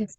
Yes.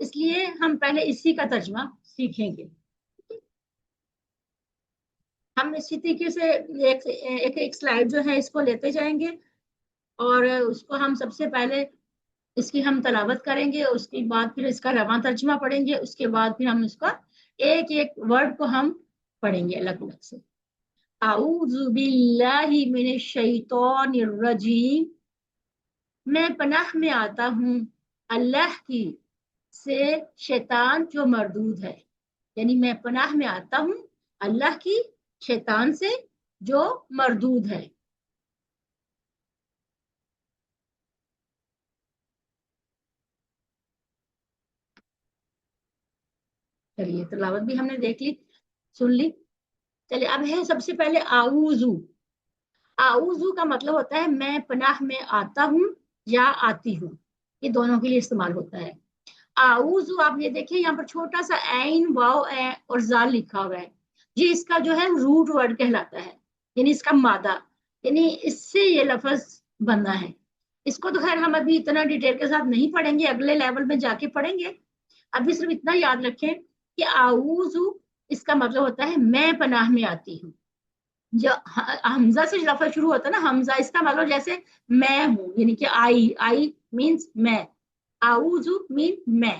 اس لیے ہم پہلے اسی کا ترجمہ سیکھیں گے. ہم اسی طریقے سے ایک سلائڈ جو ہے اس کو لیتے جائیں گے اور اس کو ہم سب سے پہلے اس کی ہم تلاوت کریں گے, اس کے بعد پھر اس کا رواں ترجمہ پڑھیں گے, اس کے بعد پھر ہم اس کا ایک ایک ورڈ کو ہم پڑھیں گے الگ الگ سے. اعوذ باللہ من الشیطان الرجیم, میں پناہ میں آتا ہوں اللہ کی سے شیطان جو مردود ہے. یعنی میں پناہ میں آتا ہوں اللہ کی شیطان سے جو مردود ہے. چلیے تلاوت بھی ہم نے دیکھ لی, سن لی. چلیے اب ہے سب سے پہلے اعوذ. اعوذ کا مطلب ہوتا ہے میں پناہ میں آتا ہوں یا آتی ہوں, یہ دونوں کے لیے استعمال ہوتا ہے. اعوذ آپ یہ دیکھیں یہاں پر چھوٹا سا عین واو اور زال لکھا ہوا ہے, یہ اس کا جو ہے روٹ ورڈ کہلاتا ہے, یعنی اس کا مادہ, یعنی اس سے یہ لفظ بنا ہے. اس کو تو خیر ہم ابھی اتنا ڈیٹیل کے ساتھ نہیں پڑھیں گے, اگلے لیول میں جا کے پڑھیں گے. ابھی صرف اتنا یاد رکھیں کہ اعوذ اس کا مطلب ہوتا ہے میں پناہ میں آتی ہوں. جو حمزہ سے لفظ شروع ہوتا ہے نا, حمزہ, اس کا مطلب جیسے میں ہوں, یعنی کہ آئی مینس میں, اعوذ مین میں,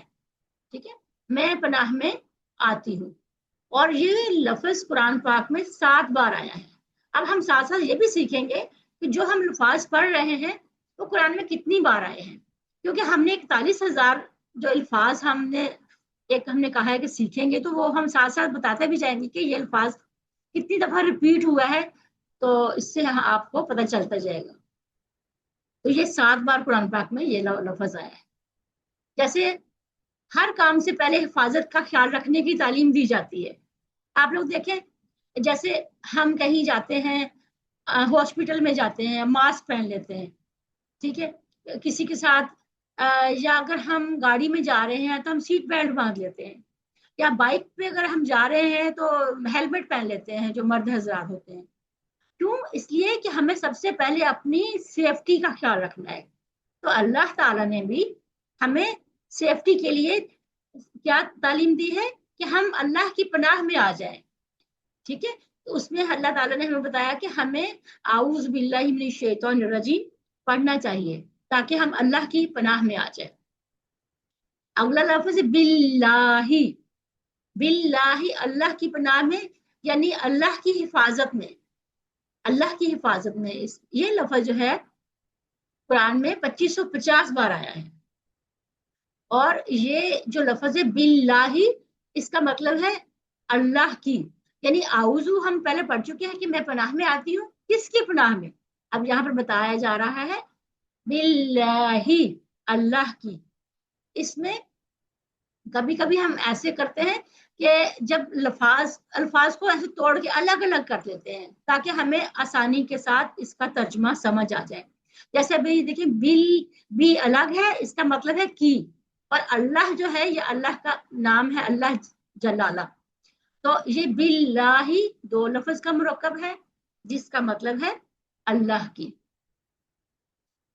ٹھیک ہے, میں پناہ میں آتی ہوں. اور یہ لفظ قرآن پاک میں 7 بار آیا ہے. اب ہم ساتھ ساتھ یہ بھی سیکھیں گے کہ جو ہم الفاظ پڑھ رہے ہیں وہ قرآن میں کتنی بار آئے ہیں, کیونکہ ہم نے 41,000 جو الفاظ ہم نے کہا ہے کہ سیکھیں گے, تو وہ ہم ساتھ ساتھ بتاتے بھی جائیں گے کہ یہ الفاظ کتنی دفعہ ریپیٹ ہوا ہے, تو اس سے آپ کو پتہ چلتا جائے گا. تو یہ 7 بار قرآن پاک میں یہ لفظ آیا ہے. جیسے ہر کام سے پہلے حفاظت کا خیال رکھنے کی تعلیم دی جاتی ہے. آپ لوگ دیکھیں, جیسے ہم کہیں جاتے ہیں, ہاسپٹل میں جاتے ہیں, ماسک پہن لیتے ہیں, ٹھیک ہے, کسی کے ساتھ یا اگر ہم گاڑی میں جا رہے ہیں تو ہم سیٹ بیلٹ باندھ لیتے ہیں, یا بائک پہ اگر ہم جا رہے ہیں تو ہیلمٹ پہن لیتے ہیں جو مرد حضرات ہوتے ہیں. کیوں؟ اس لیے کہ ہمیں سب سے پہلے اپنی سیفٹی کا خیال رکھنا ہے. تو اللہ تعالیٰ نے بھی ہمیں سیفٹی کے لیے کیا تعلیم دی ہے کہ ہم اللہ کی پناہ میں آ جائیں, ٹھیک ہے. تو اس میں اللہ تعالیٰ نے ہمیں بتایا کہ ہمیں اعوذ باللہ من الشیطان الرجیم پڑھنا چاہیے تاکہ ہم اللہ کی پناہ میں آ جائیں. اگلا لفظ باللہ, باللہ اللہ کی پناہ میں, یعنی اللہ کی حفاظت میں, اللہ کی حفاظت میں. یہ لفظ جو ہے قرآن میں 2550 بار آیا ہے. اور یہ جو لفظ ہے باللہ, اس کا مطلب ہے اللہ کی, یعنی اعوذ ہم پہلے پڑھ چکے ہیں کہ میں پناہ میں آتی ہوں, کس کی پناہ میں؟ اب یہاں پر بتایا جا رہا ہے باللہ, اللہ کی. اس میں کبھی کبھی ہم ایسے کرتے ہیں کہ جب الفاظ کو ایسے توڑ کے الگ الگ کر دیتے ہیں تاکہ ہمیں آسانی کے ساتھ اس کا ترجمہ سمجھ آ جائے. جیسے ابھی دیکھیں بل بھی الگ ہے, اس کا مطلب ہے کی, اور اللہ جو ہے یہ اللہ کا نام ہے, اللہ جلالہ. تو یہ باللہ 2 لفظ کا مرکب ہے جس کا مطلب ہے اللہ کی.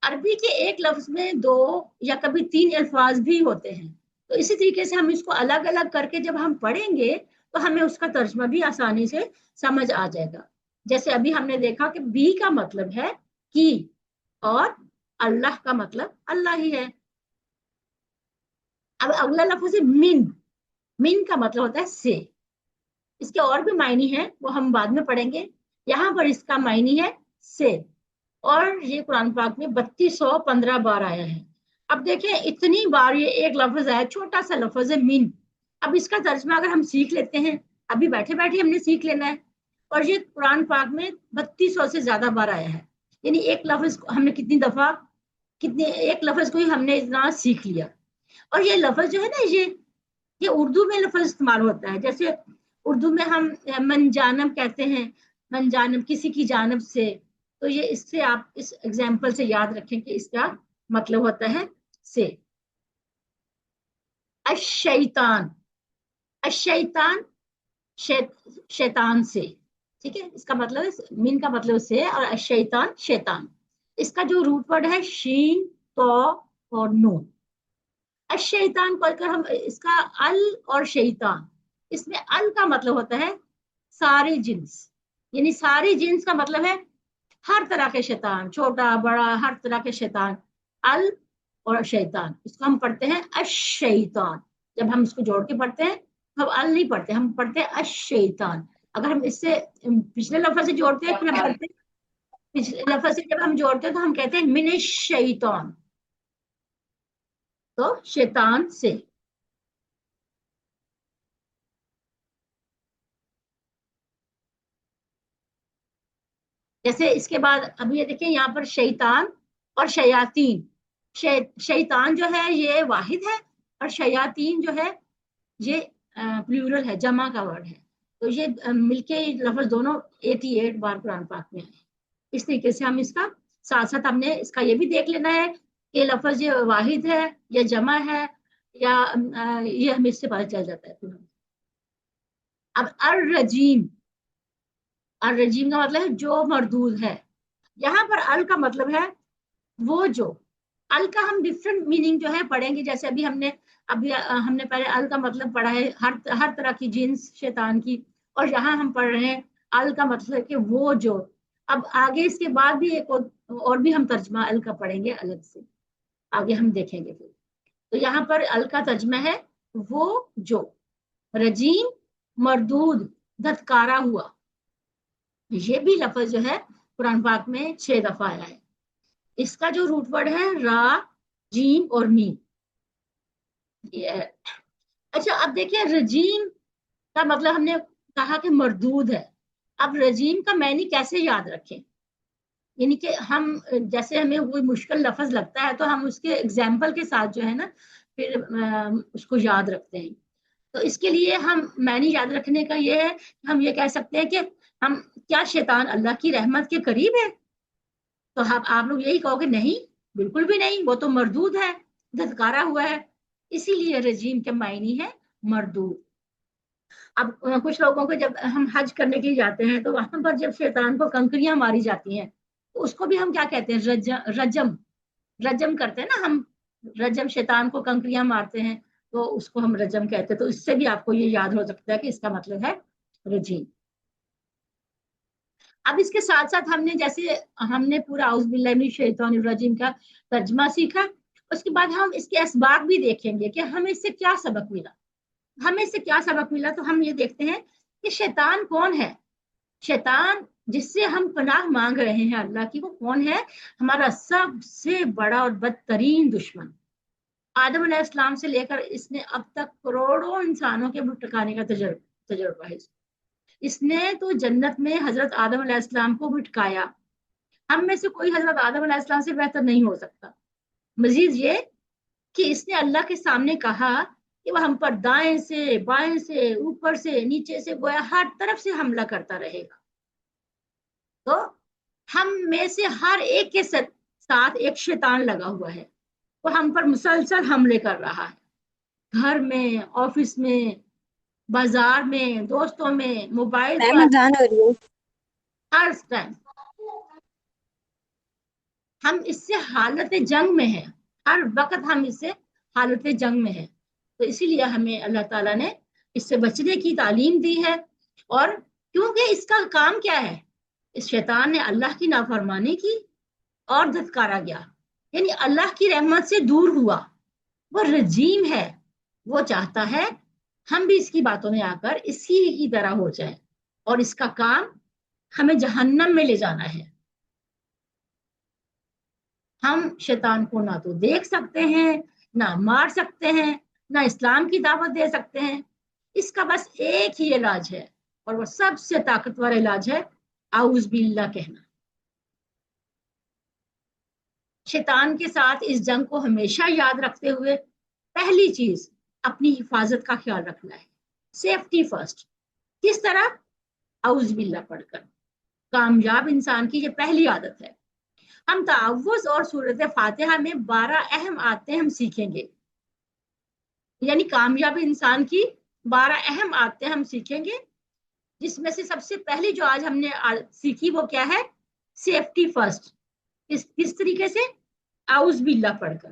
عربی کے ایک لفظ میں 2 یا کبھی 3 الفاظ بھی ہوتے ہیں, تو اسی طریقے سے ہم اس کو الگ الگ کر کے جب ہم پڑھیں گے تو ہمیں اس کا ترجمہ بھی آسانی سے سمجھ آ جائے گا. جیسے ابھی ہم نے دیکھا کہ بی کا مطلب ہے کی اور اللہ کا مطلب اللہ ہی ہے. اب اگلا لفظ ہے من. من کا مطلب ہوتا ہے سے. اس کے اور بھی معنی ہیں, وہ ہم بعد میں پڑھیں گے. یہاں پر اس کا معنی ہے سے, اور یہ قرآن پاک میں 3215 بار آیا ہے. اب دیکھیں اتنی بار یہ ایک لفظ ہے, چھوٹا سا لفظ ہے من. اب اس کا ترجمہ اگر ہم سیکھ لیتے ہیں, ابھی بیٹھے بیٹھے ہم نے سیکھ لینا ہے, اور یہ قرآن پاک میں 3200 سے زیادہ بار آیا ہے. یعنی ایک لفظ ہم نے کتنی دفعہ, ایک لفظ کو ہی ہم نے اتنا سیکھ لیا. اور یہ لفظ جو ہے نا, یہ اردو میں لفظ استعمال ہوتا ہے. جیسے اردو میں ہم من جانب کہتے ہیں, من جانب کسی کی جانب سے, تو یہ اس سے آپ اس ایگزامپل سے یاد رکھیں کہ اس کا مطلب ہوتا ہے سے. الشیطان, الشیطان شیطان سے, ٹھیک ہے. اس کا مطلب ہے من کا مطلب سے, اور الشیطان شیطان. اس کا جو روٹ ورڈ ہے شین تو اور نون. الشیطان پڑھ کر ہم اس کا ال اور شیطان، اس میں ال کا مطلب ہوتا ہے سارے جنس، یعنی سارے جنس کا مطلب ہے ہر طرح کے شیطان، چھوٹا بڑا ہر طرح کے شیطان، ال اور شیطان، اس کو ہم پڑھتے ہیں الشیطان۔ جب ہم اس کو جوڑ کے پڑھتے ہیں ہم ال نہیں پڑھتے، ہم پڑھتے ہیں الشیطان۔ اگر ہم اس سے پچھلے لفظ سے جوڑتے ہیں پھر ہم پڑھتے ہیں، پچھلے لفظ سے جب ہم جوڑتے ہیں تو ہم کہتے ہیں من الشیطان، تو شیطان سے۔ جیسے اس کے بعد اب یہ دیکھیں یہاں پر شیطان اور شیاطین، شیطان جو ہے یہ واحد ہے اور شیاطین جو ہے یہ پلورل ہے، جمع کا ورڈ ہے، تو یہ مل کے لفظ دونوں 88 بار قرآن پاک میں آئے۔ اس طریقے سے ہم اس کا ساتھ ساتھ ہم نے اس کا یہ بھی دیکھ لینا ہے کہ لفظ یہ واحد ہے یا جمع ہے، یا یہ ہمیں اس سے پتہ چل جاتا ہے۔ اب الرجیم، الرجیم کا مطلب ہے جو مردود ہے، یہاں پر ال کا مطلب ہے وہ جو، ال کا ہم ڈفرنٹ میننگ جو ہے پڑھیں گے، جیسے ابھی ہم نے پہلے ال کا مطلب پڑھا ہے ہر طرح کی جنس شیطان کی، اور یہاں ہم پڑھ رہے ہیں ال کا مطلب ہے کہ وہ جو۔ اب آگے اس کے بعد بھی ایک اور بھی ہم ترجمہ ال کا پڑھیں گے الگ سے، آگے ہم دیکھیں گے پھر۔ تو یہاں پر ال کا ترجمہ ہے وہ جو، رجیم مردود دھتکارا ہوا، یہ بھی لفظ جو ہے قرآن پاک میں 6 دفعہ آیا ہے۔ اس کا جو روٹ ورڈ ہے را جیم اور میم، اچھا اب دیکھیں رجیم کا مطلب ہم نے کہا کہ مردود ہے، اب رجیم کا معنی کیسے یاد رکھیں، یعنی کہ ہم جیسے ہمیں کوئی مشکل لفظ لگتا ہے تو ہم اس کے ایگزامپل کے ساتھ جو ہے نا پھر اس کو یاد رکھتے ہیں۔ تو اس کے لیے ہم معنی یاد رکھنے کا یہ ہے کہ ہم یہ کہہ سکتے ہیں کہ ہم کیا شیطان اللہ کی رحمت کے قریب ہے؟ تو آپ لوگ یہی کہو گے نہیں، بالکل بھی نہیں، وہ تو مردود ہے، دھتکارا ہوا ہے، اسی لیے رجیم کے معنی ہے مردود۔ اب کچھ لوگوں کو جب ہم حج کرنے کے لیے جاتے ہیں تو وہاں پر جب شیطان کو کنکریاں ماری جاتی ہیں تو اس کو بھی ہم کیا کہتے ہیں، رجم، رجم کرتے ہیں نا ہم، رجم شیطان کو کنکریاں مارتے ہیں تو اس کو ہم رجم کہتے ہیں۔ تو اس سے بھی آپ کو یہ یاد ہو سکتا ہے کہ اس کا مطلب ہے رجیم۔ اب اس کے ساتھ ساتھ ہم نے جیسے ہم نے پورا اعوذ باللہ من الشیطان الرجیم کا ترجمہ سیکھا، اس کے بعد ہم اس کے اسباق بھی دیکھیں گے کہ ہمیں اس سے کیا سبق ملا۔ ہمیں اس سے کیا سبق ملا تو ہم یہ دیکھتے ہیں کہ شیطان کون ہے، شیطان جس سے ہم پناہ مانگ رہے ہیں اللہ کی، وہ کون ہے؟ ہمارا سب سے بڑا اور بدترین دشمن۔ آدم علیہ السلام سے لے کر اس نے اب تک کروڑوں انسانوں کے بھٹکانے کا تجربہ ہے۔ اس نے تو جنت میں حضرت آدم علیہ السلام کو بھٹکایا، ہم میں سے کوئی حضرت آدم علیہ السلام سے بہتر نہیں ہو سکتا۔ مزید یہ کہ اس نے اللہ کے سامنے کہا کہ وہ ہم پر دائیں سے بائیں سے اوپر سے نیچے سے گویا ہر طرف سے حملہ کرتا رہے گا۔ تو ہم میں سے ہر ایک کے ساتھ ایک شیطان لگا ہوا ہے، وہ ہم پر مسلسل حملے کر رہا ہے، گھر میں، آفس میں، بازار میں، دوستوں میں، موبائل پر، ہر ٹائم ہم اس سے حالت جنگ میں ہیں، ہر وقت ہم اس سے حالت جنگ میں ہیں۔ تو اسی لیے ہمیں اللہ تعالیٰ نے اس سے بچنے کی تعلیم دی ہے، اور کیونکہ اس کا کام کیا ہے، اس شیطان نے اللہ کی نافرمانی کی اور دھتکارا گیا، یعنی اللہ کی رحمت سے دور ہوا، وہ رجیم ہے، وہ چاہتا ہے ہم بھی اس کی باتوں میں آ کر اسی کی طرح ہو جائیں، اور اس کا کام ہمیں جہنم میں لے جانا ہے۔ ہم شیطان کو نہ تو دیکھ سکتے ہیں، نہ مار سکتے ہیں، نہ اسلام کی دعوت دے سکتے ہیں، اس کا بس ایک ہی علاج ہے، اور وہ سب سے طاقتور علاج ہے اعوذ باللہ کہنا۔ شیطان کے ساتھ اس جنگ کو ہمیشہ یاد رکھتے ہوئے پہلی چیز اپنی حفاظت کا خیال رکھنا ہے، سیفٹی فرسٹ۔ کس طرح؟ اعوذ باللہ پڑھ کر۔ کامیاب انسان کی یہ پہلی عادت ہے۔ ہم تعوذ اور سورۃ فاتحہ میں 12 اہم عادتیں ہم سیکھیں گے، یعنی کامیاب انسان کی 12 اہم عادتیں ہم سیکھیں گے، جس میں سے سب سے پہلی جو آج ہم نے سیکھی وہ کیا ہے؟ Safety first. کس طریقے سے؟ اعوذ باللہ پڑھ کر۔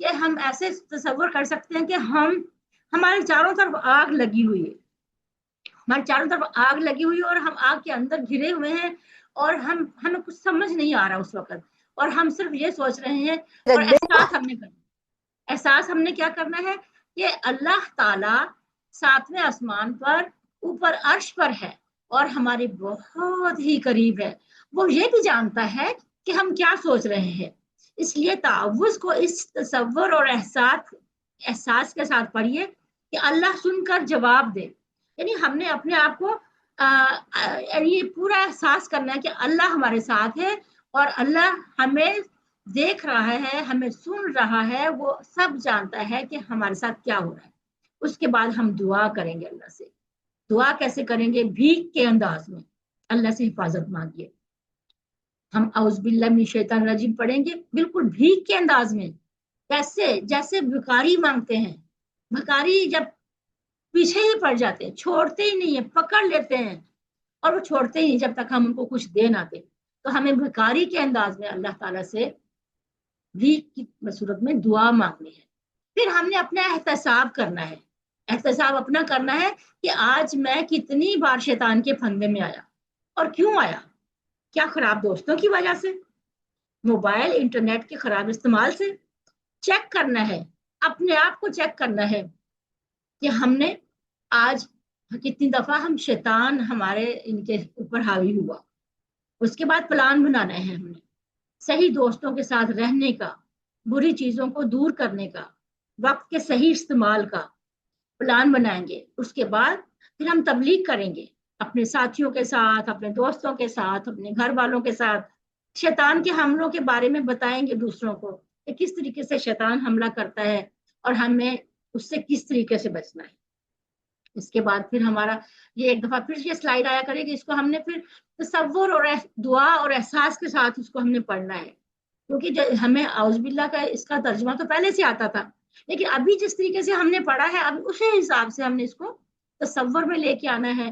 کہ ہم ایسے تصور کر سکتے ہیں کہ ہمارے چاروں طرف آگ لگی ہوئی ہے، ہمارے چاروں طرف آگ لگی ہوئی ہے اور ہم آگ کے اندر گھرے ہوئے ہیں، اور ہمیں کچھ سمجھ نہیں آ رہا اس وقت، اور ہم صرف یہ سوچ رہے ہیں، اور احساس ہم نے کیا کرنا ہے کہ اللہ تعالی ساتویں آسمان پر اوپر عرش پر ہے اور ہمارے بہت ہی قریب ہے، وہ یہ بھی جانتا ہے کہ ہم کیا سوچ رہے ہیں، اس لیے تعوذ کو اس تصور اور احساس کے ساتھ پڑھیے کہ اللہ سن کر جواب دے، یعنی ہم نے اپنے آپ کو یہ پورا احساس کرنا ہے کہ اللہ ہمارے ساتھ ہے اور اللہ ہمیں دیکھ رہا ہے، ہمیں سن رہا ہے، وہ سب جانتا ہے کہ ہمارے ساتھ کیا ہو رہا ہے۔ اس کے بعد ہم دعا کریں گے اللہ سے۔ دعا کیسے کریں گے؟ بھیک کے انداز میں اللہ سے حفاظت مانگیے۔ ہم اعوذ باللہ من الشیطان الرجیم پڑھیں گے بالکل بھیک کے انداز میں، جیسے بھکاری مانگتے ہیں، بھکاری جب پیچھے ہی پڑ جاتے ہیں، چھوڑتے ہی نہیں ہیں، پکڑ لیتے ہیں اور وہ چھوڑتے ہی جب تک ہم ان کو کچھ دے نہ دیں، تو ہمیں بھکاری کے انداز میں اللہ تعالیٰ سے بھیک کی صورت میں دعا مانگنی ہے۔ پھر ہم نے اپنا احتساب کرنا ہے، احتساب اپنا کرنا ہے کہ آج میں کتنی بار شیطان کے پھندے میں آیا اور کیوں آیا، کیا خراب دوستوں کی وجہ سے، موبائل انٹرنیٹ کے خراب استعمال سے، چیک کرنا ہے، اپنے آپ کو چیک کرنا ہے کہ ہم نے آج کتنی دفعہ ہم شیطان ہمارے ان کے اوپر حاوی ہوا۔ اس کے بعد پلان بنانا ہے ہم نے صحیح دوستوں کے ساتھ رہنے کا، بری چیزوں کو دور کرنے کا، وقت کے صحیح استعمال کا پلان بنائیں گے۔ اس کے بعد پھر ہم تبلیغ کریں گے اپنے ساتھیوں کے ساتھ، اپنے دوستوں کے ساتھ، اپنے گھر والوں کے ساتھ، شیطان کے حملوں کے بارے میں بتائیں گے دوسروں کو کہ کس طریقے سے شیطان حملہ کرتا ہے اور ہمیں اس سے کس طریقے سے بچنا ہے۔ اس کے بعد پھر ہمارا یہ ایک دفعہ پھر یہ سلائیڈ آیا کرے گی، اس کو ہم نے پھر تصور اور دعا اور احساس کے ساتھ اس کو ہم نے پڑھنا ہے، کیونکہ ہمیں اعوذ باللہ کا اس کا ترجمہ تو پہلے سے آتا تھا، لیکن ابھی جس طریقے سے ہم نے پڑھا ہے اب اسی حساب سے ہم نے اس کو تصور میں لے کے آنا ہے،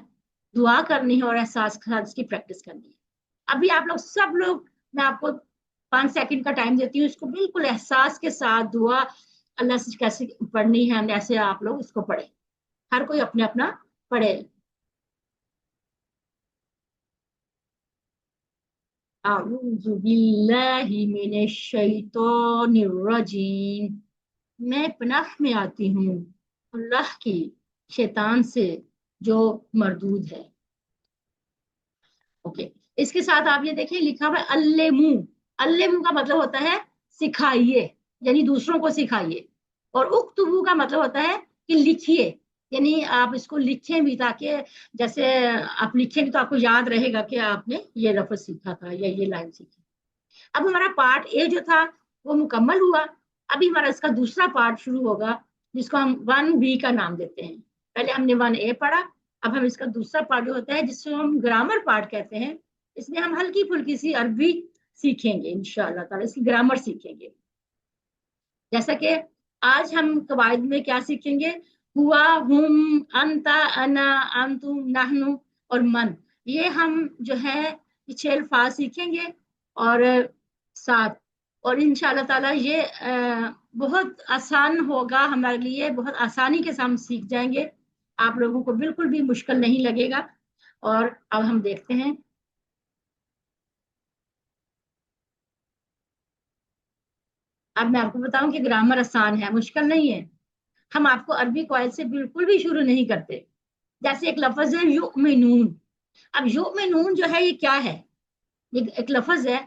دعا کرنی ہے اور احساس کے ساتھ اس کی پریکٹس کرنی ہے۔ ابھی آپ لوگ سب لوگ، میں آپ کو 5 سیکنڈ کا ٹائم دیتی ہوں، اس کو بالکل احساس کے ساتھ دعا اللہ سے کیسے پڑھنی ہے ایسے آپ لوگ اس کو پڑھیں، ہر کوئی اپنے اپنا پڑھے۔ اعوذ باللہ من الشیطان الرجیم، میں پناہ میں آتی ہوں اللہ کی شیطان سے جو مردود ہے۔ اوکے، اس کے ساتھ آپ یہ دیکھیں لکھا ہوا ہے علمو، علمو کا مطلب ہوتا ہے سکھائیے، یعنی دوسروں کو سکھائیے، اور اکتبو کا مطلب ہوتا ہے کہ لکھیے، یعنی آپ اس کو لکھیں بھی تاکہ جیسے آپ لکھیں گے تو آپ کو یاد رہے گا کہ آپ نے یہ لفظ سیکھا تھا یا یہ لائن سیکھی۔ اب ہمارا پارٹ اے جو تھا وہ مکمل ہوا، ابھی ہمارا اس کا دوسرا پارٹ شروع ہوگا جس کو ہم 1B کا نام دیتے ہیں۔ پہلے ہم نے 1A پڑھا، اب ہم اس کا دوسرا پارٹ جو ہوتا ہے جس کو ہم گرامر پارٹ کہتے ہیں، اس میں ہم ہلکی پھلکی سی عربی سیکھیں گے انشاءاللہ تعالی، اس کی گرامر سیکھیں گے۔ جیسا کہ آج ہم قواعد میں کیا سیکھیں گے، ہوا، ہم، انتا، انا، انتم، نحنو اور من، یہ ہم جو ہے 6 الفاظ سیکھیں گے اور 7، اور انشاءاللہ تعالی یہ بہت آسان ہوگا ہمارے لیے، بہت آسانی کے ساتھ ہم سیکھ جائیں گے، آپ لوگوں کو بالکل بھی مشکل نہیں لگے گا۔ اور اب ہم دیکھتے ہیں، اب میں آپ کو بتاؤں کہ گرامر آسان ہے، مشکل نہیں ہے۔ ہم آپ کو عربی قواعد سے بالکل بھی شروع نہیں کرتے۔ جیسے ایک لفظ ہے یؤمنون، اب یؤمنون جو ہے یہ کیا ہے، یہ ایک لفظ ہے،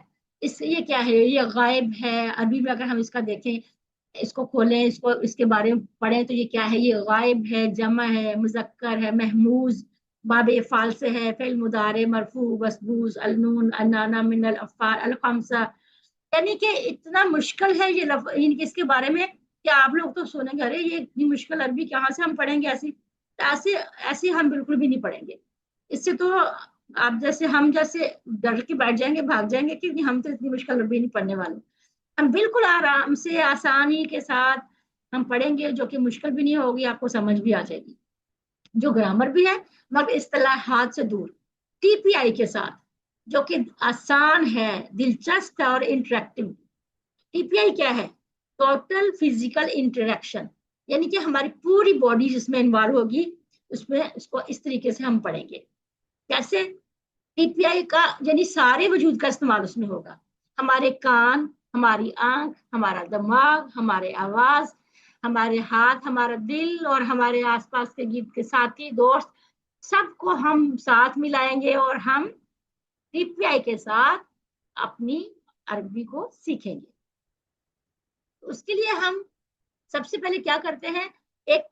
اس سے یہ کیا ہے، یہ غائب ہے۔ عربی میں اگر ہم اس کا دیکھیں، اس کو کھولیں، اس کے بارے میں پڑھیں تو یہ کیا ہے، یہ غائب ہے، جمع ہے، مذکر ہے، محموز، باب افعال سے ہے، فعل مضارع مرفوع مسبوق، النون، انانا، من الافعال الخمسہ، یعنی کہ اتنا مشکل ہے یہ لفظ اس کے بارے میں کہ آپ لوگ تو سنیں گے ارے یہ اتنی مشکل عربی کہاں سے ہم پڑھیں گے، ایسی ہم بالکل بھی نہیں پڑھیں گے۔ اس سے تو آپ جیسے ہم جیسے ڈر کے بیٹھ جائیں گے، بھاگ جائیں گے، کیونکہ ہم تو اتنی مشکل عربی نہیں پڑھنے والے، ہم بالکل آرام سے آسانی کے ساتھ ہم پڑھیں گے، جو کہ مشکل بھی نہیں ہوگی، آپ کو سمجھ بھی آ جائے گی، جو گرامر بھی ہے مگر اصطلاحات سے دور، ٹی پی آئی کے ساتھ، جو کہ آسان ہے، دلچسپ ہے اور انٹریکٹیو۔ ٹی پی آئی کیا ہے؟ ٹوٹل فزیکل انٹریکشن، یعنی کہ ہماری پوری باڈی جس میں انوالو ہوگی اس میں اس کو اس طریقے سے ہم پڑھیں گے. کیسے؟ ٹی پی آئی کا یعنی سارے وجود کا استعمال اس میں ہوگا. ہمارے کان، ہماری آنکھ، ہمارا دماغ، ہمارے آواز، ہمارے ہاتھ، ہمارا دل اور ہمارے آس پاس کے گرد کے ساتھی دوست سب کو ہم ساتھ ملائیں گے اور ہم ٹی پی آئی کے ساتھ اپنی عربی کو سیکھیں گے. اس کے لیے ہم سب سے پہلے کیا کرتے ہیں، ایک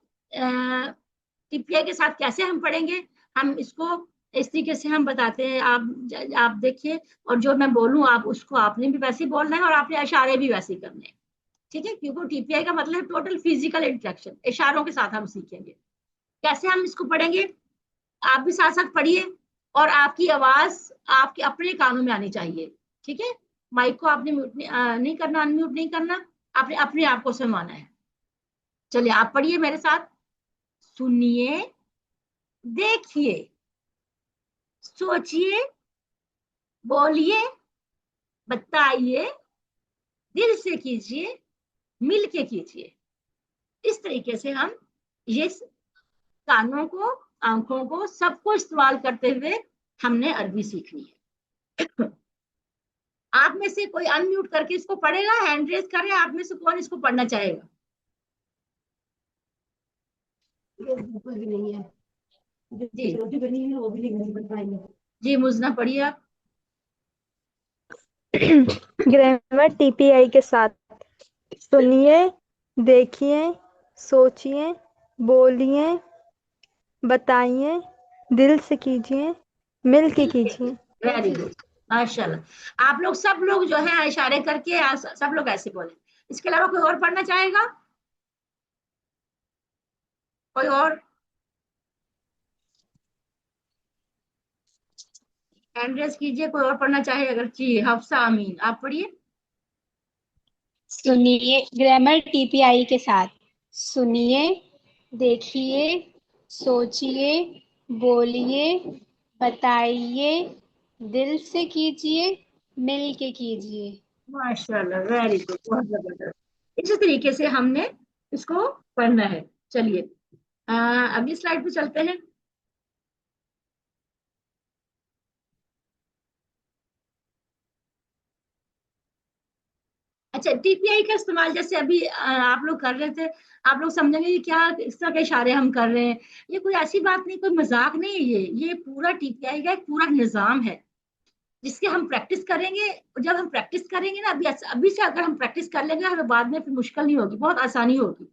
ٹی پی آئی کے ساتھ کیسے ہم پڑھیں گے، ہم اس کو اس طریقے سے ہم بتاتے ہیں. آپ دیکھیے اور جو میں بولوں آپ اس کو آپ نے بھی ویسے ہی بولنا ہے اور آپ نے اشارے بھی ویسے ہی کرنے ہیں. ٹھیک ہے، کیونکہ ٹی پی آئی کا مطلب ہے ٹوٹل فزیکل انٹریکشن. اشاروں کے ساتھ ہم سیکھیں گے. کیسے ہم اس کو پڑھیں گے، آپ بھی ساتھ ساتھ پڑھیے اور آپ کی آواز آپ کے اپنے کانوں میں آنی چاہیے. ٹھیک ہے، مائک کو آپ نے میوٹ نہیں کرنا، ان میوٹ نہیں کرنا، آپ نے اپنے آپ کو سنوانا ہے. چلیے آپ پڑھیے میرے ساتھ. سنیے، دیکھیے، سوچیے، بولیے، بتائیے، دل سے کیجیے، مل کے کیجیے. اس طریقے سے ہم یہ کانوں کو، آنکھوں کو، سب کو استعمال کرتے ہوئے ہم نے عربی سیکھنی ہے. آپ میں سے کوئی ان میوٹ کر کے اس کو پڑھے گا، ہینڈ ریز کرے. آپ میں سے کون اس کو پڑھنا چاہے گا؟ جی مزنہ پڑھیے آپ. گرامر ٹی پی آئی کے ساتھ. سنیے، دیکھیے، سوچیے، بولیے، بتائیے، دل سے کیجیے، مل کے کیجیے. ویری گڈ، ماشاء اللہ. آپ لوگ سب لوگ جو ہے اشارے کر کے سب لوگ ایسے بولیں. اس کے علاوہ کوئی اور پڑھنا چاہے گا؟ کوئی اور ہینڈ ریز کیجیے. کوئی اور پڑھنا چاہے اگر. جی حفصہ امین آپ پڑھیے. سنیے، گرامر ٹی پی آئی کے ساتھ. سنیے، دیکھیے، سوچیے، بولیے، بتائیے، دل سے کیجیے، مل کے کیجیے. ماشاء اللہ، ویری گڈ، بہت زبردست. اسی طریقے سے ہم نے اس کو پڑھنا ہے. چلیے اگلی سلائڈ پہ چلتے ہیں. اچھا، ٹی پی آئی کا استعمال جیسے ابھی آپ لوگ کر رہے تھے، آپ لوگ سمجھیں گے کیا اس طرح کے اشارے ہم کر رہے ہیں. یہ کوئی ایسی بات نہیں، کوئی مذاق نہیں ہے. یہ پورا ٹی پی آئی کا ایک پورا نظام ہے جس کے ہم پریکٹس کریں گے. جب ہم پریکٹس کریں گے نا، ابھی سے اگر ہم پریکٹس کر لیں گے ہمیں بعد میں پھر مشکل نہیں ہوگی، بہت آسانی ہوگی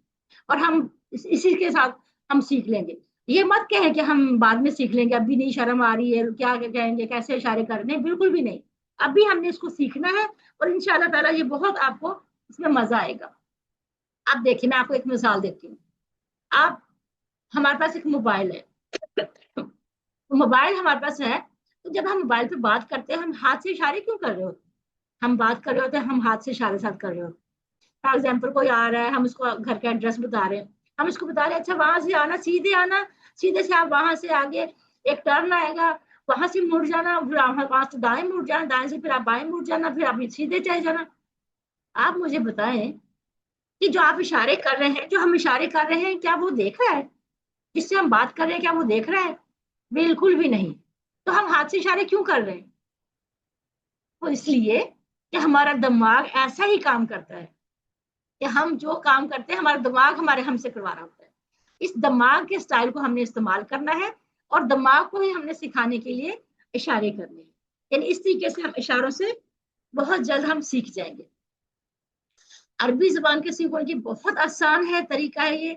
اور ہم اسی کے ساتھ ہم سیکھ لیں گے. یہ مت کہیں کہ ہم بعد میں سیکھ لیں گے، ابھی نہیں، شرم آ رہی ہے، کیا کہیں گے، کیسے اشارے کرنے، بالکل بھی نہیں. ابھی ہم نے اس کو سیکھنا ہے اور انشاءاللہ تعالیٰ یہ بہت آپ کو اس میں مزہ آئے گا. آپ دیکھیں، میں آپ کو ایک مثال دیتی ہوں. آپ، ہمارے پاس ایک موبائل ہے، موبائل ہمارے پاس ہے، تو جب ہم موبائل پہ بات کرتے ہیں ہم ہاتھ سے اشارے کیوں کر رہے ہوتے ہیں؟ ہم بات کر رہے ہوتے ہیں، ہم ہاتھ سے اشارے ساتھ کر رہے ہوتے ہیں. فار ایگزامپل کوئی آ رہا ہے، ہم اس کو گھر کا ایڈریس بتا رہے ہیں، ہم اس کو بتا رہے ہیں اچھا وہاں سے آنا، سیدھے آنا، سیدھے سے آپ وہاں سے آگے ایک ٹرن آئے گا، وہاں سے مڑ جانا، پھر وہاں سے دائیں مڑ جانا، دائیں سے پھر آپ بائیں مڑ جانا، پھر آپ سیدھے چلے جانا. آپ مجھے بتائیں کہ جو آپ اشارے کر رہے ہیں، جو ہم اشارے کر رہے ہیں، کیا وہ دیکھ رہا ہے؟ جس سے ہم بات کر رہے ہیں کیا وہ دیکھ رہا ہے؟ بالکل بھی نہیں. تو ہم ہاتھ سے اشارے کیوں کر رہے ہیں؟ وہ اس لیے کہ ہمارا دماغ ایسا ہی کام کرتا ہے کہ ہم جو کام کرتے ہیں ہمارا دماغ ہم سے کروا رہا ہوتا ہے. اس دماغ کے سٹائل کو ہم نے استعمال کرنا ہے اور دماغ کو ہی ہم نے سکھانے کے لیے اشارے کرنے ہیں. یعنی اس طریقے سے ہم اشاروں سے بہت جلد ہم سیکھ جائیں گے. عربی زبان کے سیکھنے کی بہت آسان ہے طریقہ ہے یہ.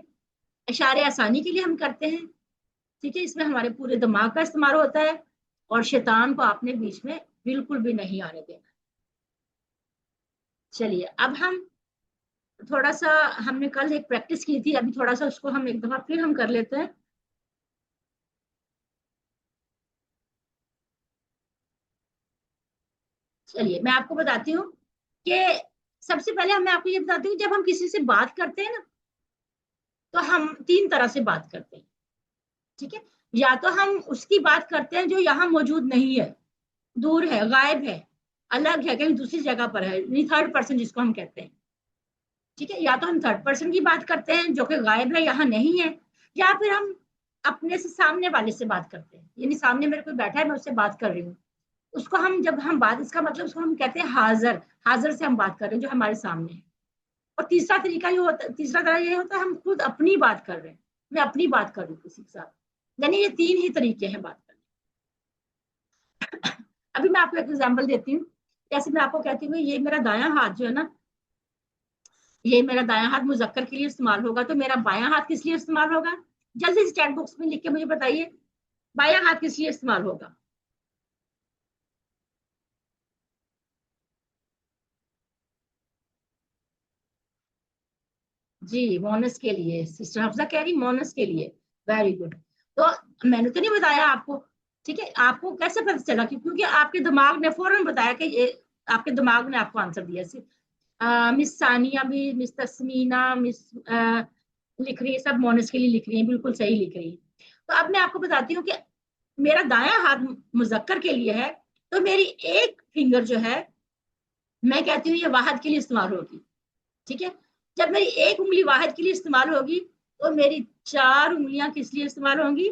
اشارے آسانی کے لیے ہم کرتے ہیں. ٹھیک ہے، اس میں ہمارے پورے دماغ کا استعمال ہوتا ہے اور شیطان کو آپ نے بیچ میں بالکل بھی نہیں آنے دینا. چلیے اب ہم تھوڑا سا، ہم نے کل ایک پریکٹس کی تھی، ابھی تھوڑا سا اس کو ہم ایک دفعہ پھر ہم کر لیتے ہیں. چلیے میں آپ کو بتاتی ہوں کہ سب سے پہلے میں آپ کو یہ بتاتی ہوں، جب ہم کسی سے بات کرتے ہیں نا تو ہم 3 طرح سے بات کرتے ہیں. ٹھیک ہے، یا تو ہم اس کی بات کرتے ہیں جو یہاں موجود نہیں ہے، دور ہے، غائب ہے، الگ ہے، کہیں دوسری جگہ پر ہے، تھرڈ پرسن جس کو ہم کہتے ہیں. ٹھیک ہے، یا تو ہم تھرڈ پرسن کی بات کرتے ہیں جو کہ غائب ہے، یہاں نہیں ہے، یا پھر ہم اپنے سے سامنے والے سے بات کرتے ہیں، یعنی سامنے میرے کوئی بیٹھا ہے، میں اس سے بات کر رہی ہوں، اس کو ہم جب ہم بات، اس کا مطلب اس کو ہم کہتے ہیں حاضر، حاضر سے ہم بات کر رہے ہیں جو ہمارے سامنے ہے۔ اور تیسرا طریقہ یہ ہوتا ہے، تیسرا طرح یہ ہوتا ہے ہم خود اپنی بات کر رہے ہیں، میں اپنی بات کر رہی ہوں کسی کے ساتھ، یعنی یہ تین ہی طریقے ہیں بات کرنے۔ ابھی میں آپ کو ایک ایگزامپل دیتی ہوں، جیسے میں آپ کو کہتی ہوں یہ میرا دایاں ہاتھ جو ہے نا، یہ میرا دایاں ہاتھ مذکر کے لیے استعمال ہوگا، تو میرا بایاں ہاتھ کس لیے استعمال ہوگا؟ جلدی سے چیٹ باکس میں لکھ کے مجھے بتائیے، بایاں ہاتھ کس لیے استعمال ہوگا؟ جی مونس کے لیے، سسٹر حفصہ کہہ رہی مونس کے لیے، ویری گڈ۔ تو میں نے تو نہیں بتایا آپ کو، ٹھیک ہے، آپ کو کیسے پتہ چلا؟ کیونکہ آپ کے دماغ نے فوراً بتایا کہ یہ آپ کے دماغ نے آپ کو آنسر دیا۔ مس ثانیہ بھی، مس تسمینہ، مس لکھ رہی ہے، سب مونس کے لیے لکھ رہی ہیں، بالکل صحیح لکھ رہی ہے۔ تو اب میں آپ کو بتاتی ہوں کہ میرا دایاں ہاتھ مذکر کے لیے ہے، تو میری ایک فنگر جو ہے میں کہتی ہوں یہ واحد کے لیے استعمال ہوگی، ٹھیک ہے۔ جب میری ایک انگلی واحد کے لیے استعمال ہوگی تو میری چار انگلیاں کس لیے استعمال ہوں گی؟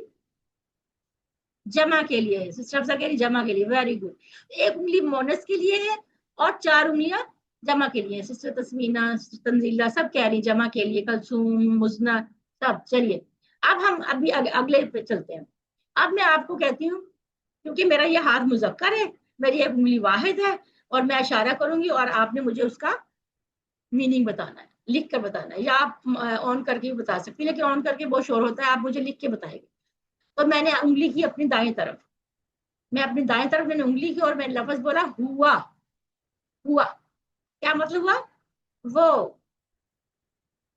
جمع کے لیے۔ سسٹر افضل کہہ رہی جمع کے لیے، ویری گڈ۔ ایک انگلی مونس کے لیے ہے اور چار انگلیاں جمع کے لیے۔ سسٹر تسمینہ، سسٹر تنزیلہ سب کہہ رہی جمع کے لیے، کلثوم، مزنہ سب۔ چلیے اب ہم ابھی اگلے پہ چلتے ہیں۔ اب میں آپ کو کہتی ہوں کیونکہ میرا یہ ہاتھ مذکر ہے، میری ایک انگلی واحد ہے، اور میں اشارہ کروں گی اور آپ نے مجھے اس کا میننگ بتانا ہے، لکھ کر بتانا ہے، یا آپ آن کر کے بھی بتا سکتی ہیں، لیکن آن کر کے بہت شور ہوتا ہے، آپ مجھے لکھ کے بتائیں گے۔ تو میں نے انگلی کی اپنی دائیں طرف، میں اپنی دائیں طرف میں نے انگلی کی اور میں نے لفظ بولا ہوا، ہوا کیا مطلب ہوا؟ وہ،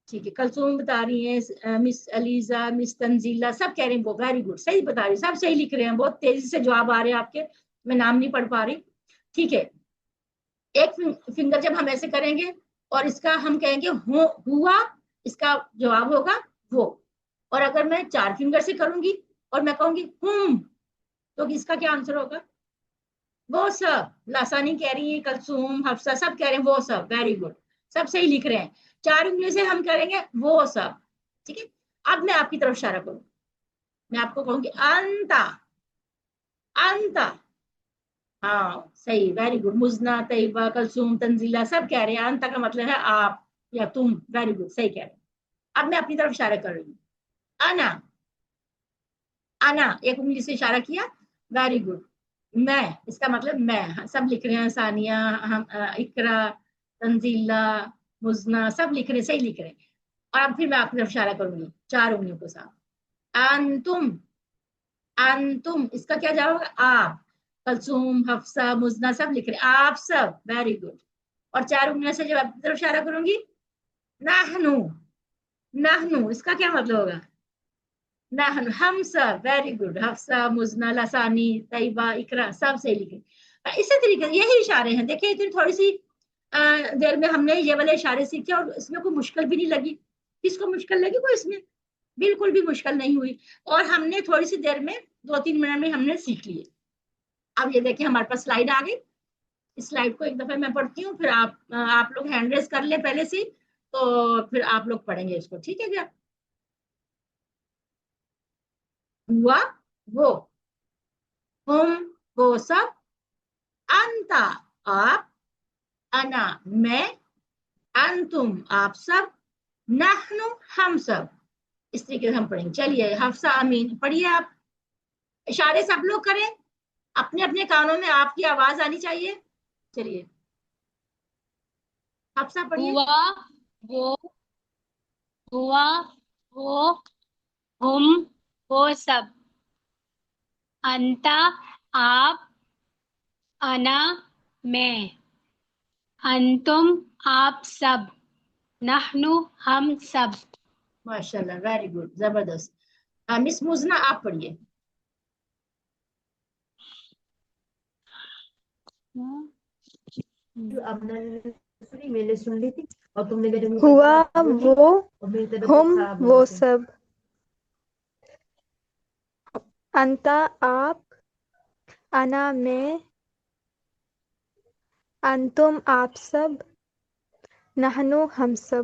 ٹھیک ہے۔ کلثوم بتا رہی ہیں، مس علیزہ، مس تنزیلہ سب کہہ رہے ہیں وہ، ویری گڈ، صحیح بتا رہی، سب صحیح لکھ رہے ہیں، بہت تیزی سے جواب آ رہے ہیں آپ کے، میں نام نہیں پڑھ پا رہی، ٹھیک ہے۔ ایک فنگر جب ہم ایسے کریں گے اور اس کا ہم کہیں گے ہوا، اس کا جواب ہوگا وہ، اور اگر میں چار فنگر سے کروں گی اور میں کہوں گی تو اس کا کیا آنسر ہوگا؟ وہ سب۔ لاسانی کہہ رہی ہیں، کلثوم، حفصہ سب کہہ رہے ہیں وہ سب، ویری گڈ، سب صحیح لکھ رہے ہیں۔ چار انگلیوں سے ہم کریں گے وہ سب، ٹھیک ہے۔ اب میں آپ کی طرف اشارہ کروں، میں آپ کو کہوں گی انتا، انتا، ہاں صحیح، ویری گڈ۔ مزنہ، طیبہ، کلثوم، تنزیلہ سب کہہ رہے ہیں انتا کا مطلب ہے آپ یا تم، ویری گڈ، صحیح کہہ رہے ہیں۔ اب میں اپنی طرف اشارہ کر رہی ہوں، انا، انا ایک انگلی سے اشارہ کیا، ویری گڈ۔ میں، اس کا مطلب میں، سب لکھ رہے ہیں، ثانیہ، اقرا، تنزیلہ، مزنہ سب لکھ رہے ہیں، صحیح لکھ رہے ہیں۔ اور اب پھر میں آپ کی طرف اشارہ کروں گی چار انگلیوں کے ساتھ، انتم، انتم اس کا کیا جواب ہوگا؟ آپ۔ کلثوم، حفصہ، مزنہ سب لکھ رہے ہیں آپ سب، ویری گڈ۔ اور چار انگلیوں سے جب آپ کی طرف اشارہ کروں گی، نحنو، نحنو اس کا کیا مطلب ہوگا؟ نحن، ہم سب، ویری گڈ۔ حفصہ، مزنہ، لسانی، طیبہ، اقرا سب صحیح لکھے۔ اسی طریقے یہی اشارے ہیں، دیکھیں اتنی تھوڑی سی دیر میں ہم نے یہ والے اشارے سیکھے اور اس میں کوئی مشکل بھی نہیں لگی۔ کس کو مشکل لگی؟ کوئی اس میں بالکل بھی مشکل نہیں ہوئی، اور ہم نے تھوڑی سی دیر میں 2-3 منٹ میں ہم نے سیکھ لیے۔ اب یہ دیکھیں ہمارے پاس سلائیڈ آ گئی، اس سلائیڈ کو ایک دفعہ میں پڑھتی ہوں، پھر آپ لوگ ہینڈ ریز کر لیں پہلے سے، تو پھر آپ لوگ پڑھیں گے اس کو، ٹھیک ہے کیا؟ ہوا وہ، ہم وہ سب، انتا آپ، انا میں، انتم آپ سب، نحنو ہم سب۔ اس طریقے سے ہم پڑھیں گے۔ چلیے حفصہ، امین پڑھیے آپ، اشارے سب لوگ کریں، اپنے اپنے کانوں میں آپ کی آواز آنی چاہیے۔ چلیے حفصہ پڑھیے۔ ہوا وہ، ہوا وہ، ہم وہ سب، انتا آپ، انا میں، انتم آپ سب، نحنو ہم سب۔ ماشاء اللہ، ویری گڈ، زبردست۔ مس مزنہ آپ پڑھیے۔ میں نے سن لی تھی اور تم نے میرے ہوا وہ، ہم وہ سب، انتا آپ، انا میں، انتم آپ سب، نحنو ہم سب۔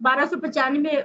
1295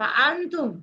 فأنتم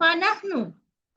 فنحن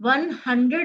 100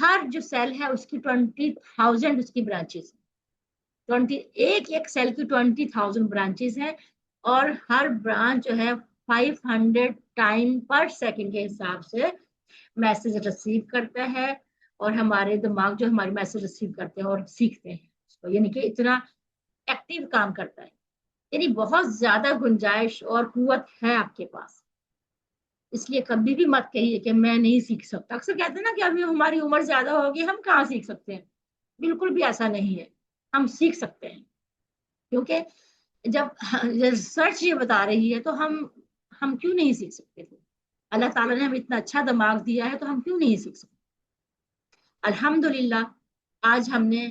ہر جو سیل ہے اس کی 20,000 اس کی برانچز، ایک سیل کی 20,000 برانچز ہیں، اور ہر برانچ جو ہے 500 ٹائم پر سیکنڈ کے حساب سے میسج ریسیو کرتا ہے، اور ہمارے دماغ جو ہمارے میسج ریسیو کرتے ہیں اور سیکھتے ہیں اس کو، یعنی کہ اتنا ایکٹیو کام کرتا ہے، یعنی بہت زیادہ گنجائش اور قوت ہے آپ کے پاس. اس لیے کبھی بھی مت کہیے کہ میں نہیں سیکھ سکتا. اکثر کہتے ہیں نا کہ ابھی ہماری عمر زیادہ ہوگی ہم کہاں سیکھ سکتے ہیں. بالکل بھی ایسا نہیں ہے، ہم سیکھ سکتے ہیں، کیونکہ جب ریسرچ یہ بتا رہی ہے تو ہم کیوں نہیں سیکھ سکتے تھے. اللہ تعالیٰ نے ہمیں اتنا اچھا دماغ دیا ہے تو ہم کیوں نہیں سیکھ سکتے. الحمدللہ آج ہم نے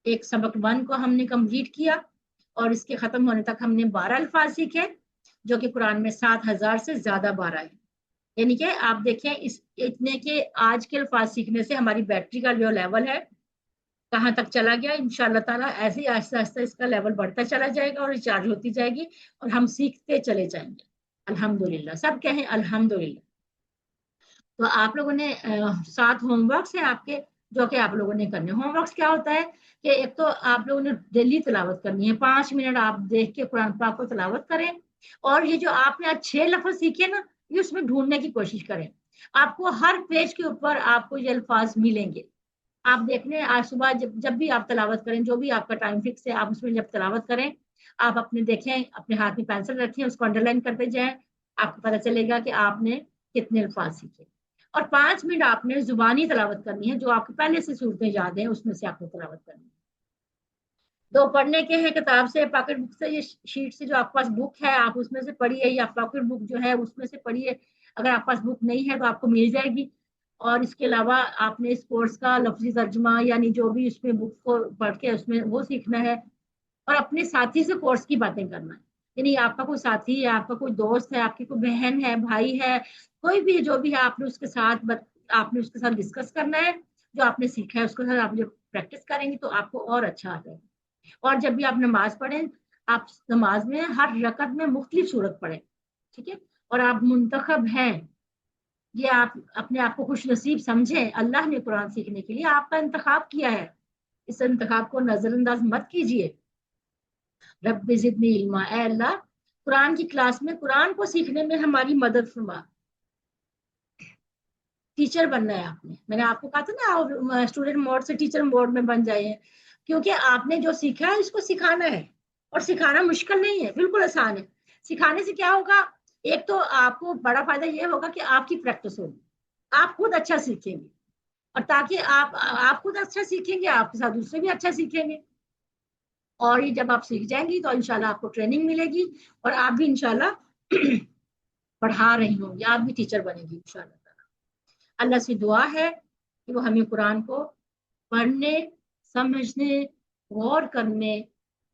ایک سبق 1 کو ہم نے کمپلیٹ کیا، اور اس کے ختم ہونے تک ہم نے 12 الفاظ سیکھے، جو کہ قرآن میں 7,000 سے زیادہ 12 ہے. یعنی کہ آپ دیکھیں اتنے کہ آج کے الفاظ سیکھنے سے ہماری بیٹری کا جو لیول ہے کہاں تک چلا گیا. انشاءاللہ تعالیٰ ایسے ہی آہستہ آہستہ اس کا لیول بڑھتا چلا جائے گا اور ریچارج ہوتی جائے گی، اور ہم سیکھتے چلے جائیں گے. الحمدللہ، سب کہیں الحمدللہ. تو آپ لوگوں نے 7 ہوم ورکس ہیں آپ کے، جو کہ آپ لوگوں نے کرنے. ہوم ورکس کیا ہوتا ہے کہ ایک تو آپ لوگوں نے ڈیلی تلاوت کرنی ہے، 5 منٹ آپ دیکھ کے قرآن پاک کو تلاوت کریں، اور یہ جو آپ نے آج 6 لفظ سیکھے نا یہ اس میں ڈھونڈنے کی کوشش کریں. آپ کو ہر پیج کے اوپر آپ کو یہ الفاظ ملیں گے. آپ دیکھ لیں آج صبح جب بھی آپ تلاوت کریں، جو بھی آپ کا ٹائم فکس ہے آپ اس میں جب تلاوت کریں، آپ اپنے دیکھیں اپنے ہاتھ میں پینسل رکھیں، اس کو انڈر لائن کرتے جائیں، آپ کو پتہ چلے گا کہ آپ نے کتنے الفاظ سیکھے. اور 5 منٹ آپ نے زبانی تلاوت کرنی ہے، جو آپ کو پہلے سے صورتیں یاد ہیں اس میں سے آپ نے تلاوت کرنی ہے. 2 پڑھنے کے ہیں کتاب سے، پاکٹ بک سے، یہ شیٹ سے جو آپ کے پاس بک ہے آپ اس میں سے پڑھیے، یا پاکٹ بک جو ہے اس میں سے پڑھیے. اگر آپ پاس بک نہیں ہے تو آپ کو مل جائے گی. اور اس کے علاوہ آپ نے اس کورس کا لفظی ترجمہ یعنی جو بھی اس میں بک کو پڑھ کے اس میں وہ سیکھنا ہے، اور اپنے ساتھی سے کورس کی باتیں کرنا ہے. یعنی آپ کا کوئی ساتھی ہے، آپ کا کوئی دوست ہے، آپ کی کوئی بہن ہے، بھائی ہے، کوئی بھی جو بھی ہے، آپ نے اس کے ساتھ ڈسکس کرنا ہے جو آپ نے سیکھا ہے. اس کے ساتھ آپ جب پریکٹس کریں گی تو آپ کو اور اچھا آ جائے گا. اور جب بھی آپ نماز پڑھیں، آپ نماز میں ہر رکعت میں مختلف صورت پڑھیں، ٹھیک ہے. اور آپ منتخب ہیں، یہ آپ اپنے آپ کو خوش نصیب سمجھیں. اللہ نے قرآن سیکھنے کے لیے آپ کا انتخاب کیا ہے، اس انتخاب کو نظر انداز مت کیجیے. رب زدنی علما، اے اللہ قرآن کی کلاس میں قرآن کو سیکھنے میں ہماری مدد فرما. ٹیچر بننا ہے آپ نے. میں نے آپ کو کہا تھا نا اسٹوڈنٹ موڈ سے ٹیچر موڈ میں بن جائیے، کیونکہ آپ نے جو سیکھا ہے اس کو سکھانا ہے. اور سکھانا مشکل نہیں ہے، بالکل آسان ہے. سکھانے سے کیا ہوگا، ایک تو آپ کو بڑا فائدہ یہ ہوگا کہ آپ کی پریکٹس ہوگی، آپ خود اچھا سیکھیں گے، اور تاکہ آپ خود اچھا سیکھیں گے آپ کے ساتھ دوسرے بھی اچھا سیکھیں گے. اور یہ جب آپ سیکھ جائیں گی تو انشاءاللہ آپ کو ٹریننگ ملے گی، اور آپ بھی انشاءاللہ پڑھا رہی ہوں یا آپ بھی ٹیچر بنے گی انشاءاللہ. اللہ سے دعا ہے کہ وہ ہمیں قرآن کو پڑھنے، سمجھنے، غور کرنے،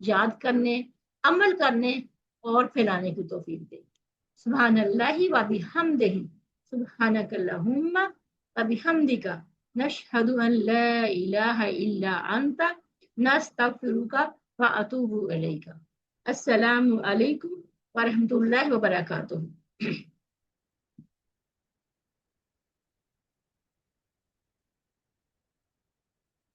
یاد کرنے، عمل کرنے اور پھیلانے کی توفیق دے. سبحان اللہ و بحمدہ، سبحانک اللہم و بحمدک، نشہد ان لا الہ الا انت، نستغفرک و اتوب الیک. السلام علیکم ورحمۃ اللہ وبرکاتہ.